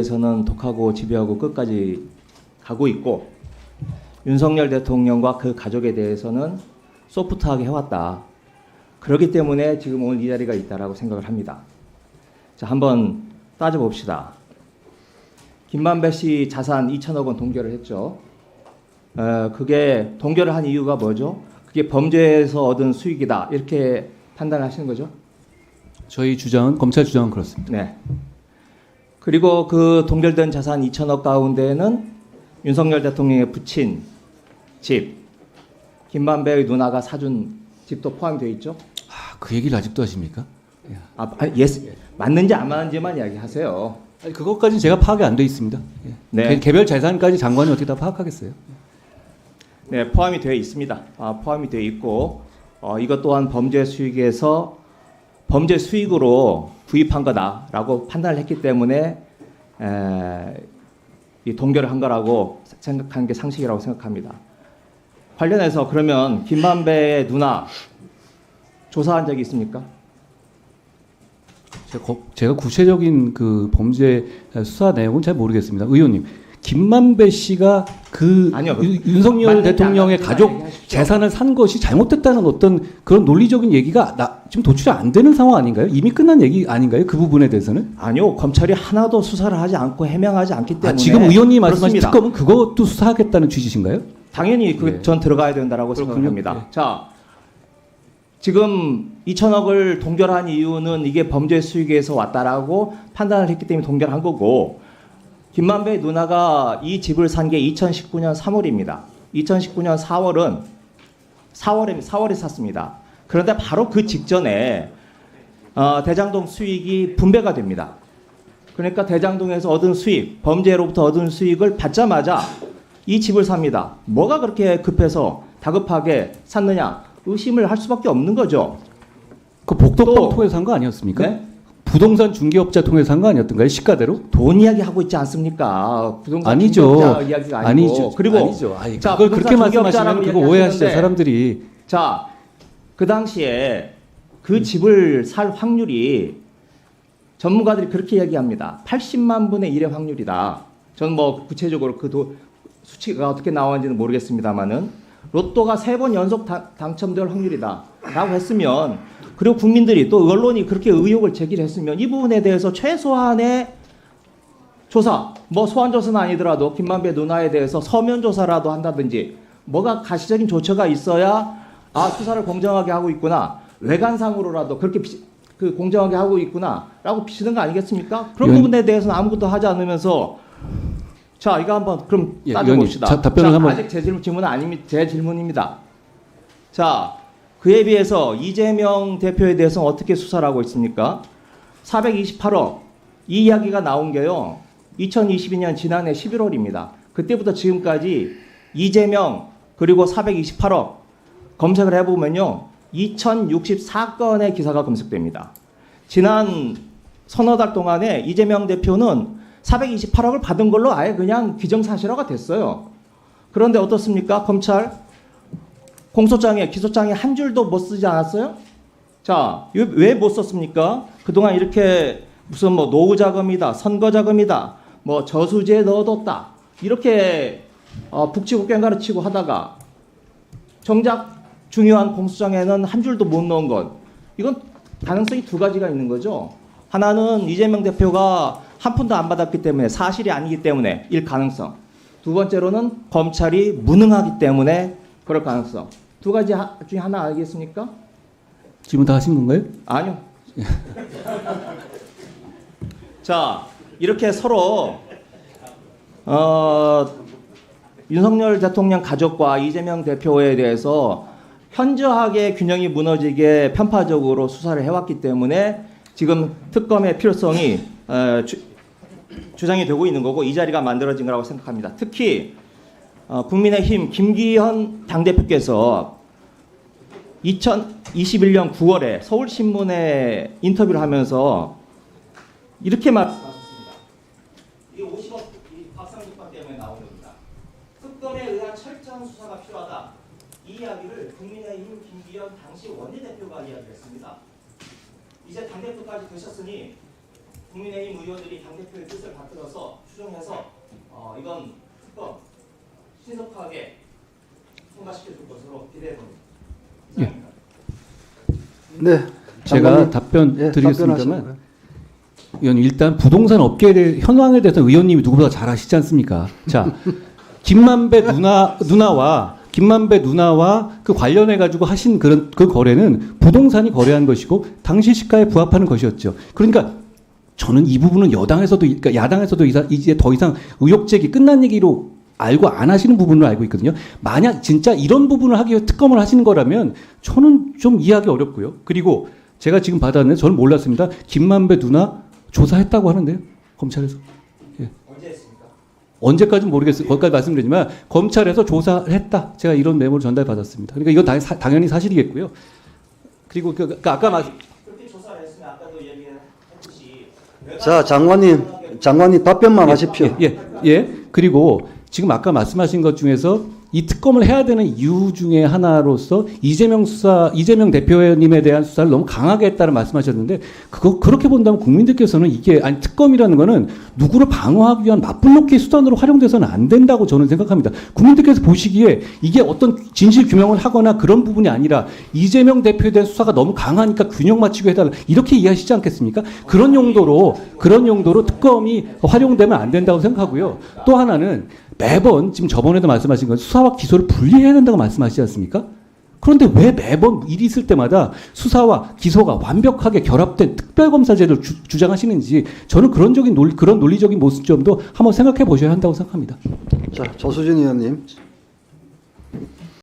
에서는 독하고 집요하고 끝까지 가고 있고, 윤석열 대통령과 그 가족에 대해서는 소프트하게 해왔다. 그렇기 때문에 지금 오늘 이 자리가 있다라고 생각을 합니다. 자, 한번 따져봅시다. 김만배 씨 자산 2천억 원 동결을 했죠. 그게 동결을 한 이유가 뭐죠? 그게 범죄에서 얻은 수익이다, 이렇게 판단하시는 거죠? 저희 주장은, 검찰 주장은 그렇습니다. 네. 그리고 그 동결된 자산 2천억 가운데에는 윤석열 대통령의 부친 집, 김만배의 누나가 사준 집도 포함되어 있죠. 그 얘기를 아직도 하십니까? 맞는지 안 맞는지만 이야기하세요. 아니, 그것까지는 제가 파악이 안 돼 있습니다. 예. 네. 개별 재산까지 장관이 어떻게 다 파악하겠어요? 네, 포함이 되어 있습니다. 포함이 되어 있고, 이것 또한 범죄 수익에서 범죄 수익으로 구입한 거다라고 판단을 했기 때문에 이 동결을 한 거라고 생각하는 게 상식이라고 생각합니다. 관련해서 그러면 김만배의 누나 조사한 적이 있습니까? 제가 구체적인 그 범죄 수사 내용은 잘 모르겠습니다. 의원님, 김만배 씨가 아니요, 윤석열 대통령의 가족 재산을 산 것이 잘못됐다는 어떤 그런 논리적인 얘기가 지금 도출이 안 되는 상황 아닌가요? 이미 끝난 얘기 아닌가요? 그 부분에 대해서는? 아니요, 검찰이 하나도 수사를 하지 않고 해명하지 않기 때문에. 지금 의원님이 말씀하신 특검은 그것도 수사하겠다는 취지신가요? 당연히 전 들어가야 된다라고 생각합니다. 네. 자, 지금 2천억을 동결한 이유는 이게 범죄 수익에서 왔다라고 판단을 했기 때문에 동결한 거고, 김만배 누나가 이 집을 산 게 2019년 3월입니다. 2019년 4월에 샀습니다. 그런데 바로 그 직전에 대장동 수익이 분배가 됩니다. 그러니까 대장동에서 얻은 수익, 범죄로부터 얻은 수익을 받자마자 이 집을 삽니다. 뭐가 그렇게 급해서 다급하게 샀느냐? 의심을 할 수밖에 없는 거죠. 그 복덕방 통해서 산 거 아니었습니까? 네? 부동산 중개업자 통해서 산 거 아니었던가요? 시가대로? 돈 이야기 하고 있지 않습니까? 부동산 아니죠. 중개업자 이야기가 아니고. 아니죠. 그리고 아니죠. 자, 그걸 그렇게 말씀하시면 그거 오해하시죠, 사람들이. 자, 그 당시에 그 집을 살 확률이 전문가들이 그렇게 이야기합니다. 80만 분의 1의 확률이다. 저는 뭐 구체적으로 그 수치가 어떻게 나왔는지는 모르겠습니다만은 로또가 3번 연속 당첨될 확률이다라고 했으면, 그리고 국민들이 또 언론이 그렇게 의혹을 제기를 했으면 이 부분에 대해서 최소한의 조사, 뭐 소환 조사는 아니더라도 김만배 누나에 대해서 서면 조사라도 한다든지 뭐가 가시적인 조처가 있어야 수사를 공정하게 하고 있구나, 외관상으로라도 그렇게 공정하게 하고 있구나라고 비치는 거 아니겠습니까? 그런 부분에 대해서는 아무것도 하지 않으면서, 자, 이거 한번 그럼 따져봅시다. 답변을 한번. 아직 제 질문은 아닙니다. 제 질문입니다. 자, 그에 비해서 이재명 대표에 대해서 어떻게 수사를 하고 있습니까? 428억, 이 이야기가 나온 게요, 2022년 지난해 11월입니다. 그때부터 지금까지 이재명 그리고 428억 검색을 해보면요, 2064건의 기사가 검색됩니다. 지난 서너 달 동안에 이재명 대표는 428억을 받은 걸로 아예 그냥 기정사실화가 됐어요. 그런데 어떻습니까? 검찰 공소장에, 기소장에 한 줄도 못 쓰지 않았어요? 자, 왜 못 썼습니까? 그동안 이렇게 무슨 뭐 노후 자금이다, 선거 자금이다, 뭐 저수지에 넣어뒀다, 이렇게 북치고 꽹가르치고 하다가 정작 중요한 공소장에는 한 줄도 못 넣은 것, 이건 가능성이 두 가지가 있는 거죠. 하나는 이재명 대표가 한 푼도 안 받았기 때문에, 사실이 아니기 때문에 일 가능성. 두 번째로는 검찰이 무능하기 때문에 그럴 가능성. 두 가지 중에 하나 알겠습니까? 질문 다 하신 건가요? 아니요. 자, 이렇게 서로 윤석열 대통령 가족과 이재명 대표에 대해서 현저하게 균형이 무너지게 편파적으로 수사를 해왔기 때문에 지금 특검의 필요성이 주장이 되고 있는 거고, 이 자리가 만들어진 거라고 생각합니다. 특히 국민의힘 김기현 당대표께서 2021년 9월에 서울신문에 인터뷰를 하면서 이렇게 말씀하셨습니다. 이게 50억 박상국 건 때문에 나온 겁니다. 특검에 의한 철저한 수사가 필요하다. 이 이야기를 국민의힘 김기현 당시 원내대표가 이야기했습니다. 이제 당대표까지 되셨으니 국민의힘 의원들이 당대표의 뜻을 받들어서 추정해서 이건 특검 신속하게 통과시켜 줄 것으로 기대해 봅니다. 네. 제가 장관님. 답변 예, 드리겠습니다만 답변하시고요. 의원님, 일단 부동산 업계의 현황에 대해서 의원님이 누구보다 잘 아시지 않습니까? 자, 김만배 누나와 그 관련해 가지고 하신 그 거래는 부동산이 거래한 것이고 당시 시가에 부합하는 것이었죠. 그러니까 저는 이 부분은 그러니까 야당에서도 이제 더 이상 의혹 제기 끝난 얘기로 알고 안 하시는 부분으로 알고 있거든요. 만약 진짜 이런 부분을 하기 위해 특검을 하시는 거라면 저는 좀 이해하기 어렵고요. 그리고 제가 지금 받았는데 저는 몰랐습니다. 김만배 누나 조사했다고 하는데요. 검찰에서. 언제 했습니까? 언제까지는 모르겠어요. 거기까지 말씀드리지만 검찰에서 조사를 했다. 제가 이런 메모를 전달받았습니다. 그러니까 이건 당연히 사실이겠고요. 그리고 아까 그렇게 조사를 했으면 아까도 얘기를 했듯이 자, 장관님 답변만 하십시오. 예. 그리고 지금 아까 말씀하신 것 중에서 이 특검을 해야 되는 이유 중에 하나로서 이재명 대표님에 대한 수사를 너무 강하게 했다는 말씀하셨는데 그렇게 본다면 국민들께서는 이게 특검이라는 거는 누구를 방어하기 위한 맞불놓기 수단으로 활용돼서는 안 된다고 저는 생각합니다. 국민들께서 보시기에 이게 어떤 진실 규명을 하거나 그런 부분이 아니라 이재명 대표에 대한 수사가 너무 강하니까 균형 맞추기 해달라 이렇게 이해하시지 않겠습니까? 그런 용도로 특검이 활용되면 안 된다고 생각하고요. 또 하나는 매번 지금 저번에도 말씀하신 건 수사와 기소를 분리해야 된다고 말씀하시지 않습니까? 그런데 왜 매번 일이 있을 때마다 수사와 기소가 완벽하게 결합된 특별검사제를 주장하시는지 저는 그런 논리적인 모습점도 한번 생각해 보셔야 한다고 생각합니다. 자, 조수진 의원님.